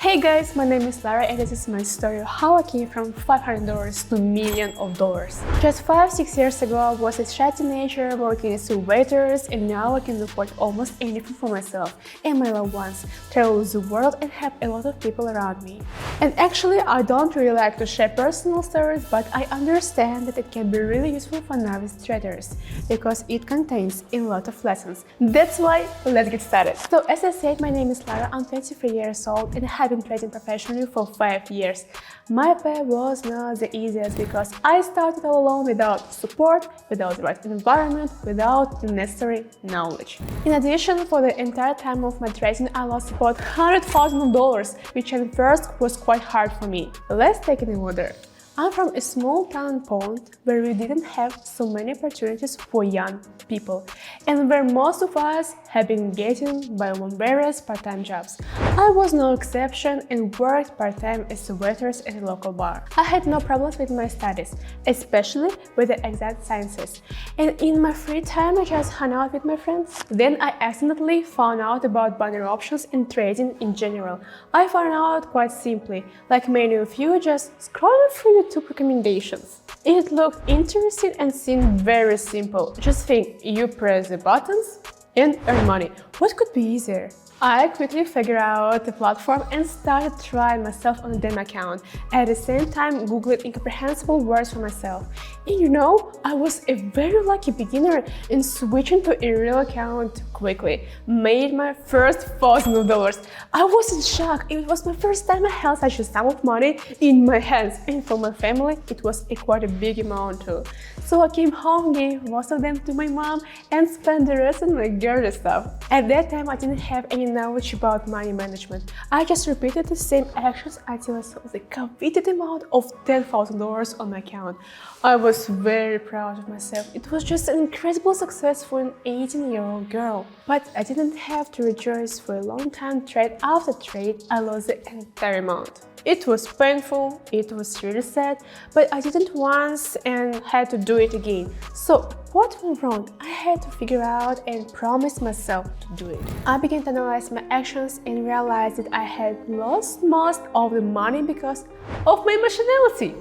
Hey guys, my name is Lara and this is my story of how I came from $500 to millions of dollars. Just 5-6 years ago, I was a shy teenager working as a waitress, and now I can afford almost anything for myself and my loved ones, travel the world and help a lot of people around me. And actually, I don't really like to share personal stories, but I understand that it can be really useful for novice traders because it contains a lot of lessons. That's why, let's get started. So as I said, my name is Lara, I'm 23 years old and I have been trading professionally for 5 years. My path was not the easiest because I started all alone without support, without the right environment, without the necessary knowledge. In addition, for the entire time of my trading, I lost about $100,000, which at first was quite hard for me. Let's take it in order. I'm from a small town in Poland where we didn't have so many opportunities for young people and where most of us have been getting by various part-time jobs. I was no exception and worked part-time as a waitress at a local bar. I had no problems with my studies, especially with the exact sciences, and in my free time I just hung out with my friends. Then I accidentally found out about binary options and trading in general. I found out quite simply, like many of you, just scrolling through YouTube recommendations. It looked interesting and seemed very simple. Just think, you press the buttons and earn money. What could be easier? I quickly figured out the platform and started trying myself on a demo account. At the same time, Googled incomprehensible words for myself. And you know, I was a very lucky beginner in switching to a real account quickly. Made my first $1,000. I was in shock. It was my first time I held such a sum of money in my hands. And for my family, it was quite a big amount too. So I came home, gave most of them to my mom, and spent the rest on my girly stuff. At that time, I didn't have any knowledge about money management. I just repeated the same actions until I saw the coveted amount of $10,000 on my account. I was very proud of myself. It was just an incredible success for an 18-year-old girl. But I didn't have to rejoice for a long time. Trade after trade, I lost the entire amount. It was painful, it was really sad, but I did it once and had to do it again. So what went wrong? I had to figure out and promise myself to do it. I began to analyze my actions and realized that I had lost most of the money because of my emotionality.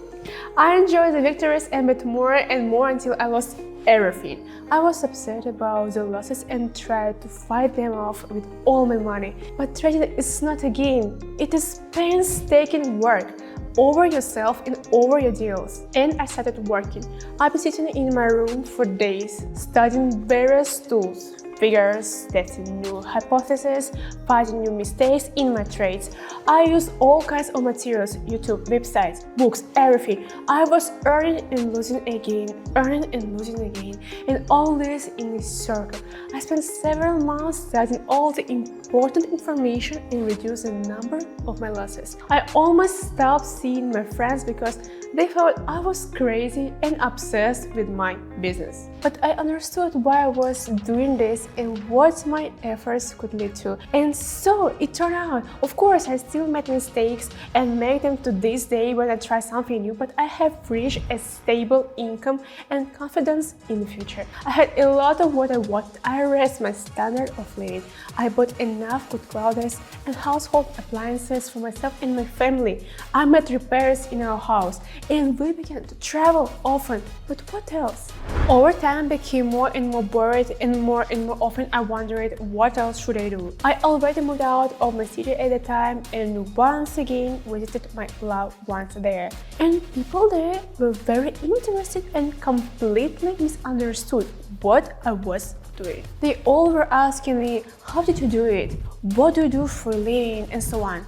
I enjoyed the victories and bet more and more until I lost everything. I was upset about the losses and tried to fight them off with all my money. But trading is not a game. It is painstaking work over yourself and over your deals. And I started working. I've been sitting in my room for days, studying various tools, figures, testing new hypotheses, finding new mistakes in my trades. I used all kinds of materials, YouTube, websites, books, everything. I was earning and losing again, earning and losing again, and all this in a circle. I spent several months studying all the important information and reduced the number of my losses. I almost stopped seeing my friends because they thought I was crazy and obsessed with my business. But I understood why I was doing this and what my efforts could lead to. And so it turned out. Of course, I still made mistakes and make them to this day when I try something new, but I have reached a stable income and confidence in the future. I had a lot of what I wanted. I raised my standard of living. I bought enough good clothes and household appliances for myself and my family. I made repairs in our house and we began to travel often. But what else? Over time, I became more and more bored, and more often I wondered what else should I do. I already moved out of my city at the time and once again visited my loved ones there. And people there were very interested and completely misunderstood what I was doing. They all were asking me, how did you do it? What do you do for a living? And so on.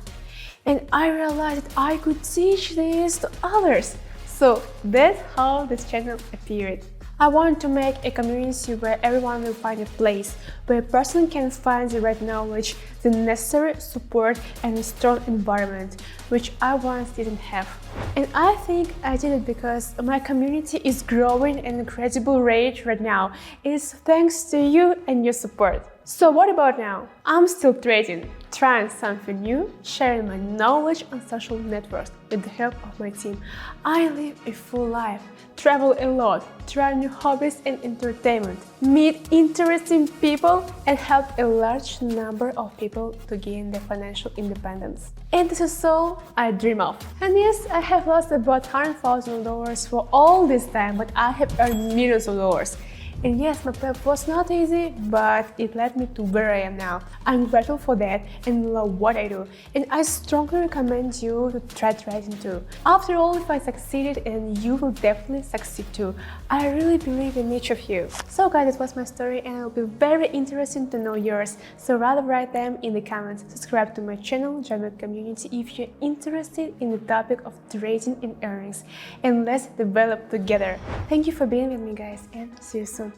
And I realized that I could teach this to others. So that's how this channel appeared. I want to make a community where everyone will find a place, where a person can find the right knowledge, the necessary support and a strong environment, which I once didn't have. And I think I did it because my community is growing at an incredible rate right now. It is thanks to you and your support. So what about now? I'm still trading, trying something new, sharing my knowledge on social networks with the help of my team. I live a full life, travel a lot, try new hobbies and entertainment, meet interesting people and help a large number of people to gain their financial independence. And this is all I dream of. And yes, I have lost about $100,000 for all this time, but I have earned millions of dollars. And yes, my path was not easy, but it led me to where I am now. I'm grateful for that and love what I do. And I strongly recommend you to try trading too. After all, if I succeeded, and you will definitely succeed too. I really believe in each of you. So guys, that was my story, and it will be very interesting to know yours. So rather write them in the comments. Subscribe to my channel, join my community if you're interested in the topic of trading and earnings. And let's develop together. Thank you for being with me, guys, and see you soon.